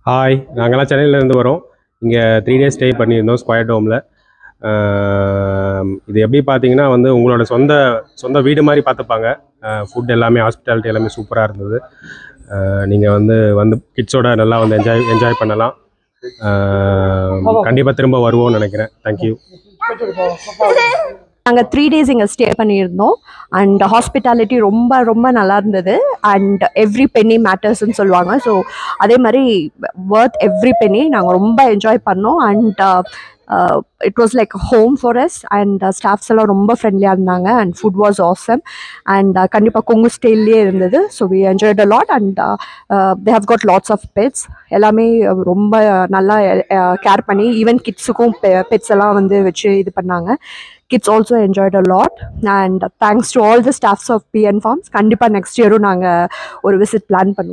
Hi, நாங்கள்லாம் சென்னையிலேருந்து வரோம். இங்கே 3 days ஸ்டே பண்ணியிருந்தோம் ஸ்கொயர் டோமில். இது எப்படி பார்த்தீங்கன்னா வந்து உங்களோட சொந்த வீடு மாதிரி பார்த்துப்பாங்க. ஃபுட் எல்லாமே ஹாஸ்பிட்டாலிட்டி எல்லாமே சூப்பராக இருந்தது. நீங்கள் வந்து கிட்ஸோட நல்லா வந்து என்ஜாய் பண்ணலாம். கண்டிப்பாக திரும்ப வருவோம்னு நினைக்கிறேன். தேங்க்யூ. நாங்கள் 3 days இங்கே ஸ்டே பண்ணியிருந்தோம் அண்ட் ஹாஸ்பிட்டாலிட்டி ரொம்ப ரொம்ப நல்லா இருந்தது அண்ட் எவ்ரி பென்னி மேட்டர்ஸ்ன்னு சொல்லுவாங்க. ஸோ அதே மாதிரி வர்த் எவ்ரி பென்னி நாங்கள் ரொம்ப என்ஜாய் பண்ணோம் and it was like home for us and staffs எல்லாம் ரொம்ப ஃப்ரெண்ட்லியாக இருந்தாங்க and food was awesome and கண்டிப்பாக கொங்கு ஸ்டைல்லே இருந்தது. So we enjoyed a lot and they have got lots of pets. எல்லாமே ரொம்ப நல்லா கேர் பண்ணி ஈவன் கிட்ஸுக்கும் பெட்ஸ் எல்லாம் வந்து வச்சு இது பண்ணாங்க. Kids also enjoyed a lot and thanks to all the staffs of PN Farms. கண்டிப்பாக நெக்ஸ்ட் இயரும் நாங்கள் ஒரு விசிட் பிளான் பண்ணுவோம்.